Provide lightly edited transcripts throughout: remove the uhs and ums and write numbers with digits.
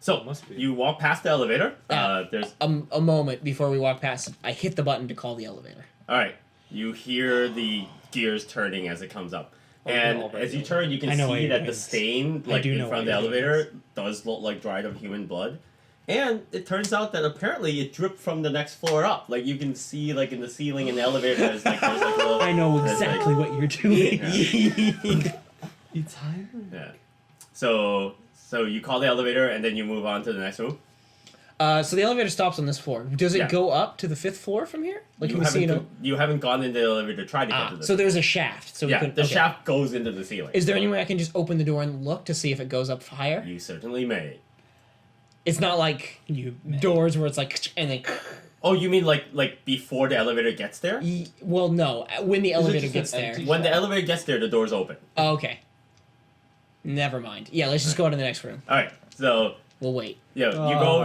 So you walk past the elevator. There's a moment before we walk past. I hit the button to call the elevator. All right. You hear the gears turning as it comes up. And as you turn, you can see that the stain in front of the elevator does look like dried up human blood. And it turns out that apparently it dripped from the next floor up. Like, you can see, like, in the ceiling in the elevator, there's little... I know exactly what you're doing. It's hiding. Yeah. So you call the elevator, and then you move on to the next room? So the elevator stops on this floor. Does it go up to the 5th floor from here? Like, you haven't gone into the elevator to try to get to the... So there's a shaft. So the shaft goes into the ceiling. Is there any way I can just open the door and look to see if it goes up higher? You certainly may. It's not like doors where it's like, and then... Oh, you mean like before the elevator gets there? Well, no. When the elevator gets there. When the elevator gets there, the door's open. Oh, okay. Never mind. Yeah, let's just go to the next room. All right, so... We'll wait. Yeah,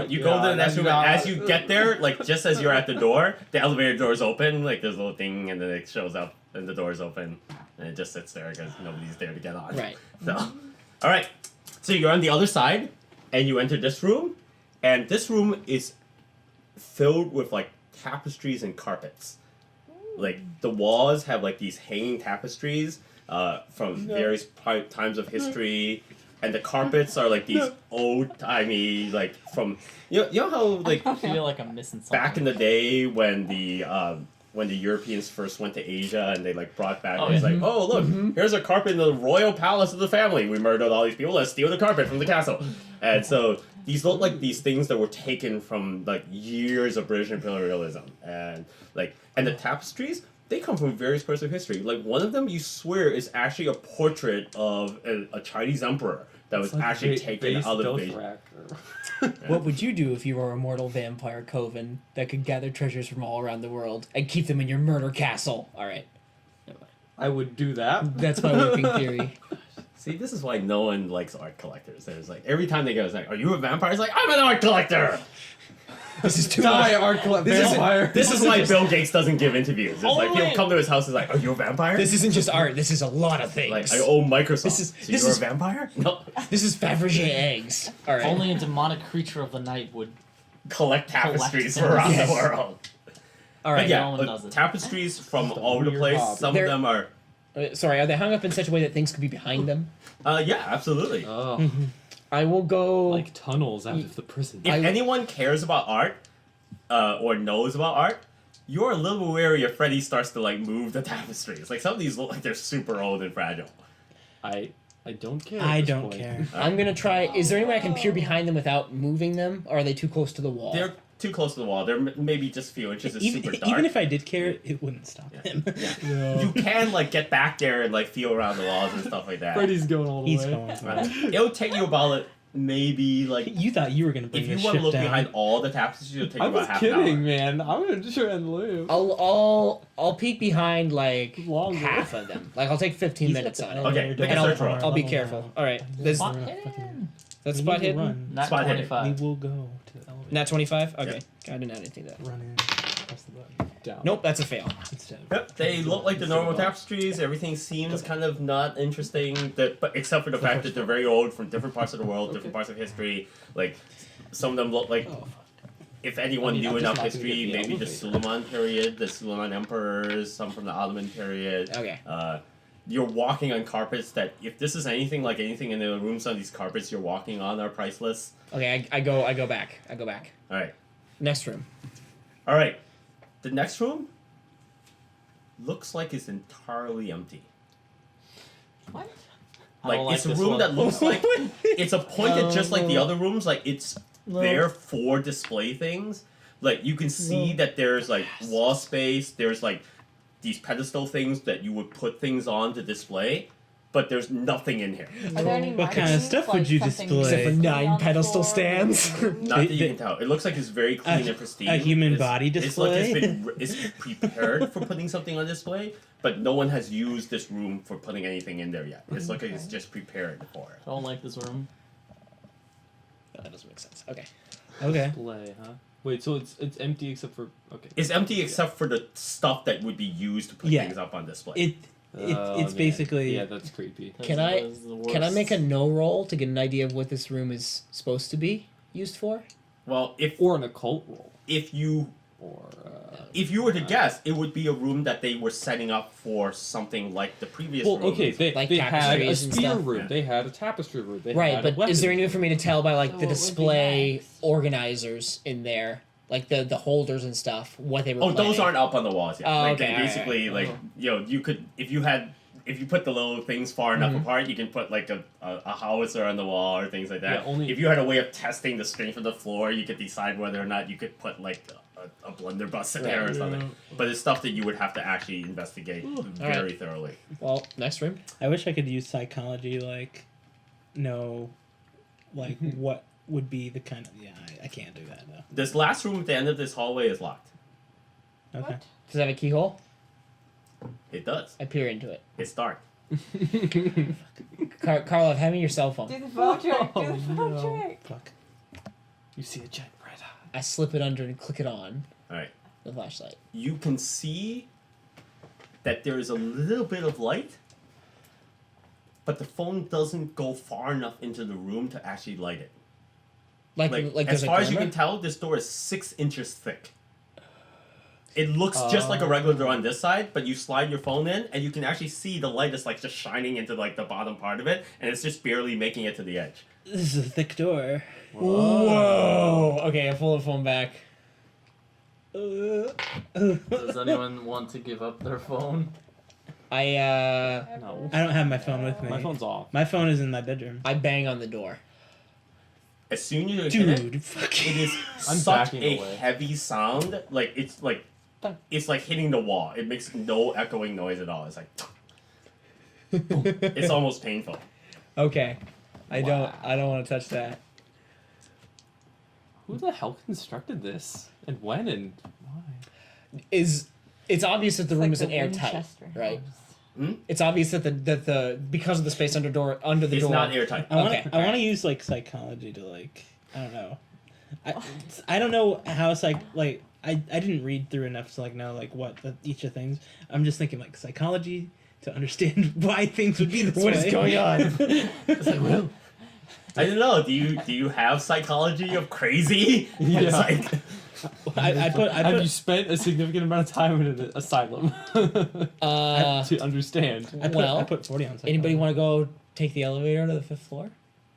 you go to the next room, and as you get there, like, just as you're at the door, the elevator door's open, like, there's a little thing, and then it shows up, and the door's open, and it just sits there because nobody's there to get on. Right. So, all right. So you're on the other side, and you enter this room, and this room is filled with, like, tapestries and carpets. Like, the walls have, like, these hanging tapestries from various times of history. And the carpets are like these old-timey, like, from... You know how, like... I feel like I'm missing something. Back in the day when the Europeans first went to Asia and they, like, brought back... It's like, oh, look, here's a carpet in the royal palace of the family. We murdered all these people. Let's steal the carpet from the castle. And so these look like these things that were taken from, like, years of British imperialism. And, like... And the tapestries... They come from various parts of history. Like, one of them, you swear, is actually a portrait of a Chinese emperor that was actually taken out of Beijing. What would you do if you were a mortal vampire coven that could gather treasures from all around the world and keep them in your murder castle? All right. I would do that. That's my working theory. See, this is why no one likes art collectors. There's like, every time they go, it's like, are you a vampire? It's like, I'm an art collector! This is too Die, much. art vampire. This is why Bill Gates doesn't give interviews. It's like, people come to his house and like, are you a vampire? This isn't just art. This is a lot of things. Like, I own Microsoft. So you're a vampire? No. This is Fabergé eggs. All right. Only a demonic creature of the night would collect tapestries from around the world. All right. But yeah, no one does it. tapestries from all over the place. Some of them are... sorry, are they hung up in such a way that things could be behind them? Yeah, absolutely. Oh. I will go... Like tunnels out of the prison. If anyone cares about art, or knows about art, you're a little wary if Freddy starts to, like, move the tapestries. Like, some of these look like they're super old and fragile. I don't care. I don't care. I'm going to try... Is there any way I can peer behind them without moving them? Or are they too close to the wall? They're too close to the wall. They're maybe just a few inches. It's super dark. Even if I did care, it wouldn't stop him. Yeah. No. You can, like, get back there and, like, feel around the walls and stuff like that. Freddy's going all the He's way. going. Right. It'll take you about, maybe, like... You thought you were going to bring If you this want to ship look down. behind all the tapestries, it'll take you I about was half an kidding, hour. man. I'm gonna try and live. I'll peek behind, like, Longer. half of them. Like, I'll take 15 minutes on it. Okay, make a And search roll. I'll be careful. All right. This, Spot hidden. that's We spot need to hidden? run. Not Spot hidden. 25. We will go to the elevator. Nat 25? Okay. Yeah. I didn't add anything to that. Run in. Press the button. Down. Nope, that's a fail. Instead of... Yep, they look like the normal tapestries. Everything seems kind of not interesting, but except for the fact that they're very old from different parts of the world, different parts of history. Like, some of them look like, if anyone knew I'm just enough not gonna history, get the maybe the elevator. Suleiman period, the Suleiman emperors, some from the Ottoman period. Okay. You're walking on carpets that, if this is anything like anything in the rooms on these carpets you're walking on are priceless. Okay, I go back. I go back. All right. Next room. All right. The next room looks like it's entirely empty. What? I Like, don't like it's a this room one. that looks like it's appointed just like the other rooms. Like, it's there for display things. Like, you can see that there's, like, wall space. There's, like, these pedestal things that you would put things on to display. But there's nothing in here. Are there any What kind of markings, stuff like would you something display? Except for on 9 the pedestal floor? stands. Not that you can tell. It looks like it's very clean and pristine. a human body It's like display? it's prepared for putting something on display, but no one has used this room for putting anything in there yet. It's like it's just prepared for it. I don't like this room. No, that doesn't make sense. Okay. Okay. Display, huh? Wait, so it's empty except for It's empty except for the stuff that would be used to put Yeah. things up on display. It's basically... Yeah, that's creepy. Can I make a no roll to get an idea of what this room is supposed to be? used for? Well, Or an occult roll. if you Or were to guess, it would be a room that they were setting up for something like the previous well, room. okay, they Like had a tapestries and spear stuff? room. Yeah. They had a tapestry room. They Right, had a but is there weapons any way for me to tell by like So the what would be display next? organizers in there, like the holders and stuff, what they were? Oh, those planning? aren't up on the walls yet. Oh, like okay, they alright. basically like Oh. you could if you put the little things far enough Mhm. apart, you can put like a howitzer on the wall or things like that. Yeah, only- if you had a way of testing the strength of the floor, you could decide whether or not you could put like a blunderbuss in there or something. But it's stuff that you would have to actually investigate very thoroughly. Well, next room. I wish I could use psychology, like, know, like, what would be the kind of... Yeah, I can't do that, though. This last room at the end of this hallway is locked. Okay. What? Does it have a keyhole? It does. I peer into it. It's dark. Karlov, hand me your cell phone. Do the phone trick. Do the phone no. trick. Fuck. You see a giant red eye. I slip it under and click it on All right. the flashlight. You can see that there is a little bit of light, but the phone doesn't go far enough into the room to actually light it. Like As there's far a as you camera? can tell, this door is 6 inches thick. It looks just like a regular door on this side, but you slide your phone in, and you can actually see the light is like just shining into like the bottom part of it, and it's just barely making it to the edge. This is a thick door. Whoa! Okay, I pull the phone back. Does anyone want to give up their phone? I No. I don't have my phone with me. My phone's off. My phone is in my bedroom. I bang on the door. As soon as you hit it, Dude, fuck. it is I'm such backing a away. heavy sound. Like it's like hitting the wall. It makes no echoing noise at all. It's like it's almost painful. Okay. I don't want to touch that. Who the hell constructed this? And when and why? It's obvious that the room isn't airtight, Winchester right? house. It's obvious that the because of the space under the It's door. not airtight. I want Okay, to. I want to use like psychology to like. I don't know. I don't know how I didn't read through enough to like know like what each of things. I'm just thinking like psychology to understand why things would be this What way. is going on? It's like, well, I don't know. Do you have psychology of crazy? It's like I put Have you spent a significant amount of time in an asylum to understand? I put 40 on psychology. Anybody want to go take the elevator to the 5th floor?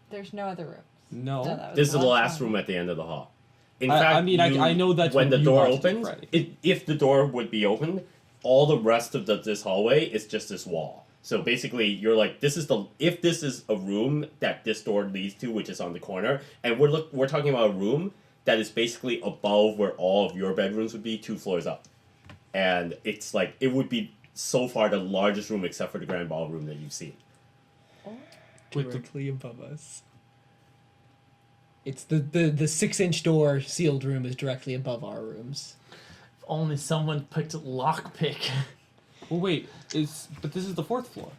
There's no other rooms. No. No, that was this is the last one. room at the end of the hall. In I fact, mean, I know that's when the what you door want to do, opens. Freddy. If the door would be opened, all the rest of this hallway is just this wall. So basically, you're like, this is a room that this door leads to, which is on the corner, and we're talking about a room that is basically above where all of your bedrooms would be, 2 floors up, and it's like it would be so far the largest room except for the grand ballroom that you've seen. With the- Directly above us. It's the 6-inch door sealed room is directly above our rooms. if only someone picked lockpick. Well, wait. But this is the 4th floor.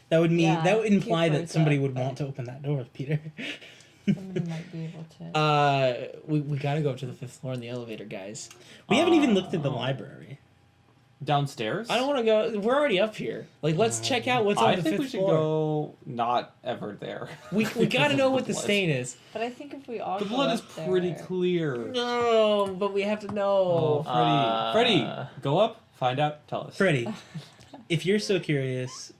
That would mean Yeah, that would imply keep that somebody those would up, want to open that door, Peter. Somebody might be able to. We gotta go up to the 5th floor in the elevator, guys. We haven't even looked at the library. Downstairs? I don't want to go. We're already up here. Like, let's check out what's on I the think 5th we should floor. go not ever there. We gotta know what the blood. stain is. But I think if we all The go blood is up there- pretty clear. No, but we have to Oh, know. Freddy. Go up, find out, tell us. Freddie, if you're so curious,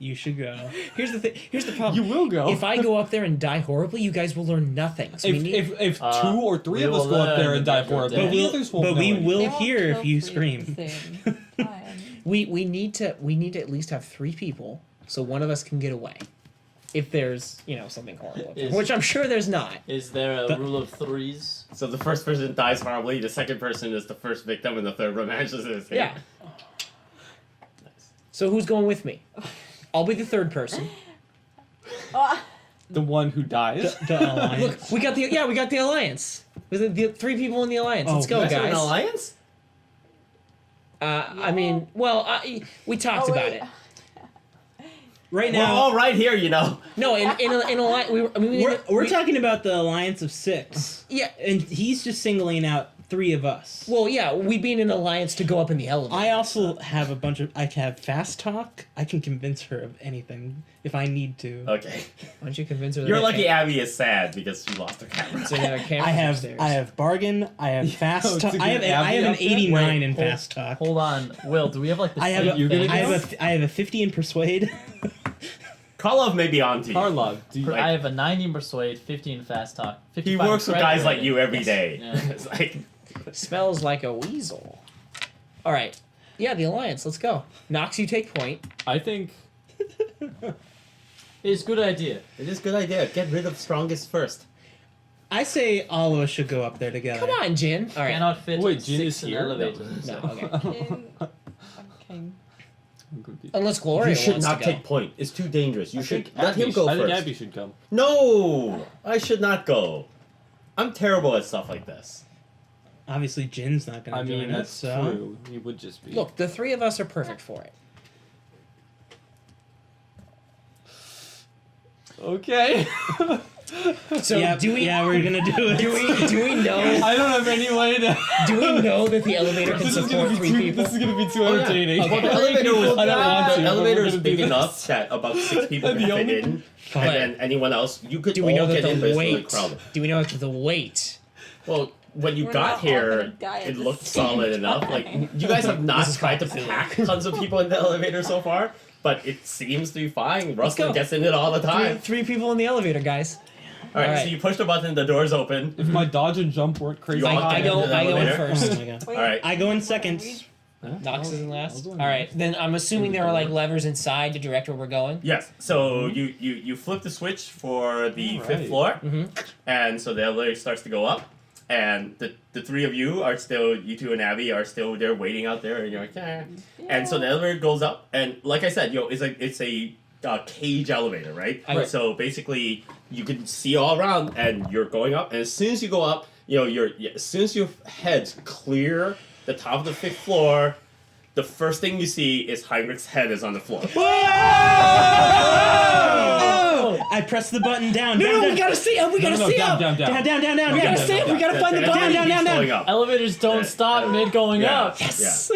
you should go. Here's the thing. Here's the problem. You will go. If I go up there and die horribly, you guys will learn nothing. So we need. if 2 or 3 we of us will go up there learn and die that you're horribly, dead. the others won't But know we anything. will They won't hear if kill you three at scream. the same time. we need to at least have 3 people, so one of us can get away. If there's something horrible, Is- which I'm sure there's not. Is there a But- rule of threes? So the first person dies horribly, the second person is the first victim, and the third one manages to escape. Yeah. So who's going with me? I'll be the 3rd person. Oh, The one who dies. The alliance. Look, we got the alliance. With the 3 people in the alliance. Let's Oh, go, You guys have an guys. alliance? I mean, well, we talked oh, about wait. it. Right We're now, all right here, you know. No, in alliance, we're talking about the alliance of 6, yeah. and he's just singling out 3 of us. Well, yeah, we'd be in an alliance to go up in the elevator. I also have a bunch of. I can have fast talk. I can convince her of anything if I need to. Okay. Why don't you convince her? that You're they lucky can't- Abby is sad because she lost her camera. So there are cameras I have upstairs. I have bargain. I have fast talk. to I have get I have Abby an up there? 89 in Hold- fast talk. Hold on, Will. Do we have like the I have same a, You're gonna thing? I have a 50 in persuade. Karlov may be on to you. Karlov, do you, I have a 90 in persuade, 50 in fast talk. He 55 works with credit guys like rating. you every day. Yeah. It's like, Smells like a weasel. All right. Yeah, the alliance. Let's go. Knox, you take point. I think It's a good idea. it is a good idea. Get rid of strongest first. I say all of us should go up there together. Come on, Jin. All right. Cannot fit Wait, Jin 6 is in here? elevators. No, okay. Okay. I'm confused. Unless Gloria You should wants not to go. take point. It's too dangerous. You should think let him Abby go I think first. Abby should come. No, I should not go. I'm terrible at stuff like this. Obviously, Jin's not going I to join mean, us. that's So true. He would just be. Look, the 3 of us are perfect for it. Okay. So yeah, do we? Yeah, we're gonna do it. Do we know? I don't have any way to. Do we know that the elevator can This is support gonna be 3 too. people? This is gonna be too Oh, yeah. entertaining. Well, the elevator was. I don't want to. The but elevator we're is gonna big do this. enough that about 6 people And can the fit only- in, and But- then anyone else you could Do we know all that get in, but the it's really weight? crowded. Do we know that the weight? Well, when you We're got not all here, gonna die at it the looked same solid enough. Like time. you guys have not This is tried to Cthulhu. pack tons of people in the elevator so far, but it seems to be fine. Let's Rustin go. gets in it all the time. 3 people in the elevator, guys. All right, All right. so you push the button, the doors open. If my dodge and jump weren't crazy, You all I get go. into the I go in elevator? first. Oh my god. Wait, All right. I go in seconds. Knox is in I last. was All wondering. right, then I'm assuming there are like levers inside to direct where we're going. Yes. So you flip the switch for the All 5th right. floor, Mm-hmm. and so the elevator starts to go up, and the 3 of you are still, you 2 and Abby are still there waiting out there, and you're like, eh. And so the elevator goes up, and like I said, it's a cage elevator, right? Right. So basically, you can see all around, and you're going up, and as soon as you go up, as soon as your heads clear the top of the 5th floor, the first thing you see is Heinrich's head is on the floor. Oh! I press the button down. No, down, we down. gotta see up. We gotta see up. Down, down, down, We down. gotta see up. We gotta find the And button. it keeps going up. Elevators don't stop mid going Yeah. up. Yes.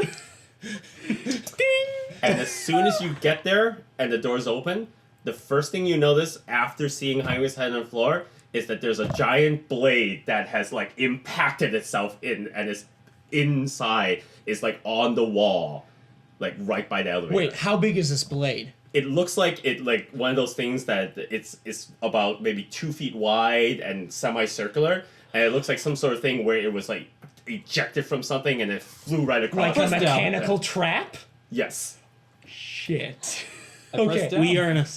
And as soon as you get there and the doors open, the first thing you notice after seeing Heinrich's head on the floor is that there's a giant blade that has like impacted itself in, and is inside is like on the wall, like right by the elevator. Wait, how big is this blade? It looks like one of those things that it's about maybe 2 feet wide and semicircular, and it looks like some sort of thing where it was like ejected from something and it flew right across. Like a press down. mechanical trap? Yes, Shit. I pressed Okay. down.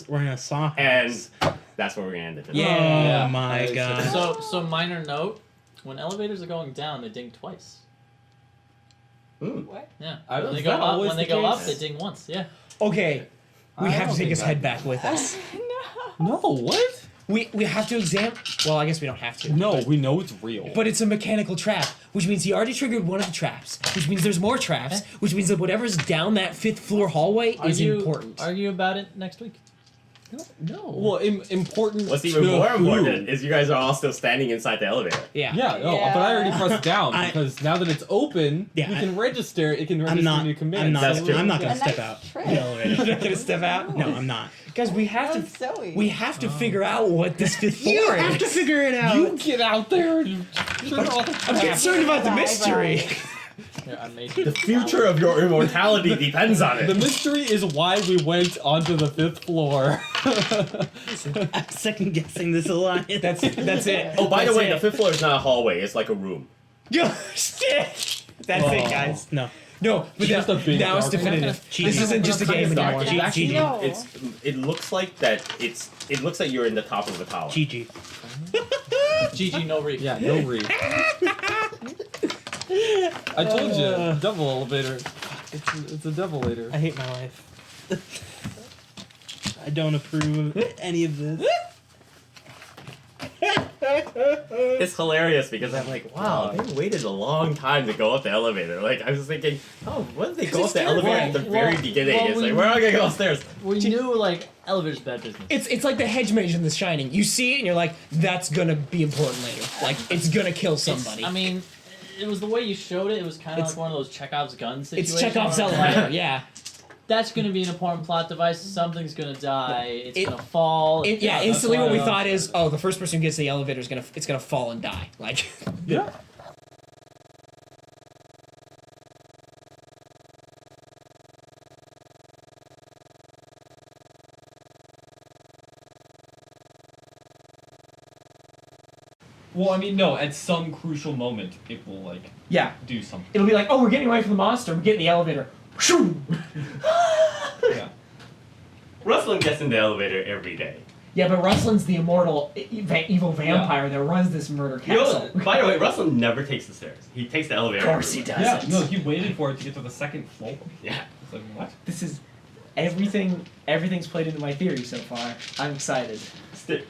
We're in a saw and house. that's where we're gonna end it. Yeah. Oh my Yeah. god. So minor note, when elevators are going down, they ding twice. What? Yeah. I- When they is go that up, always when the they go up, case? they ding once. Yeah. Okay. We I have to don't take think his that- head back with us. No, what? We have to examine. Well, I guess we don't have to. No, we know it's real. But it's a mechanical trap, which means he already triggered one of the traps, which means there's more traps, which means that whatever's down that 5th floor hallway is important. Argue about it next week. No. well, important. What's even to more who? important is you guys are all still standing inside the elevator. Yeah. Yeah, no, Yeah. but I already pressed down I- because now that it's open, Yeah, we I- can register. It can I'm register not. new commands. I'm not. That's true. I'm not gonna A step nice out. trick. The elevator. You're not gonna step out? No, I'm not. Guys, we have That was to. silly. We have to figure out what this 5th You floor have to is. figure it out. You get out there and turn all the I'm crap. concerned about the Bye-bye. mystery. Here, I made The future of your immortality depends on The it. mystery is why we went onto the 5th floor. I'm second guessing this alliance. That's it. Oh, by the That's way, it. the 5th floor is not a hallway; it's like a room. Yo, shit. That's it, guys. No. No, but Just now, a big now it's dark- definitive. Cheating. This isn't just a game It's dark. anymore. It's G- actually, G- No. it looks like that. It looks like you're in the top of the tower. GG. GG no reef. Yeah, no read. I told you, double elevator. It's a double-lator. I hate my life. I don't approve of any of this. It's hilarious because I'm like, wow, they waited a long time to go up the elevator. Like I was thinking, oh, what if they go up the elevator at the very beginning? well, It's we- like we're not gonna go upstairs. We knew like elevators bad business. It's like the hedge mage in The Shining. You see it and you're like, that's gonna be important later. Like it's gonna kill somebody. I mean, it was the way you showed it. It was kind of like one of those Chekhov's gun situations. It's Chekhov's where, elevator, yeah. That's going to be an important plot device. Something's going to die. It's going to fall. Instantly what we thought is, oh, the first person who gets to the elevator is it's gonna fall and die. Like, Yeah. Well, I mean, no. At some crucial moment, it will like yeah, do something. it'll be like, oh, we're getting away from the monster. We get in the elevator. Shoo! Yeah. Rustlin gets in the elevator every day. Yeah, but Ruslin's the immortal evil vampire that runs this murder castle. By the way, Rustlin never takes the stairs. He takes the elevator. Of course he does. Yeah. No, he waited for it to get to the second floor. Yeah. It's like what? This is everything's played into my theory so far. I'm excited.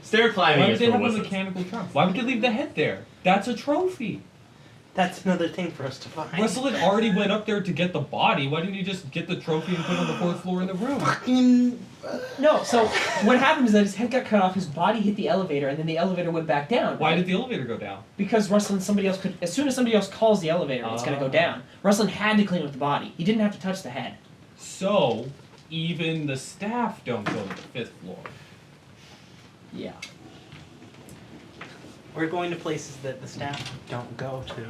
Stair climbing Why would is they for have a wussies. mechanical trap? Why would they leave the head there? That's a trophy. That's another thing for us to find. Rustlin already went up there to get the body. Why didn't you just get the trophy and put it on the 4th floor in the room? No, so what happened is that his head got cut off, his body hit the elevator, and then the elevator went back down. Why right? did the elevator go down? Because Rustlin, somebody else could. As soon as somebody else calls the elevator, it's gonna go down. Rustlin had to clean up the body. He didn't have to touch the head. So, even the staff don't go to the 5th floor. Yeah. We're going to places that the staff don't go to.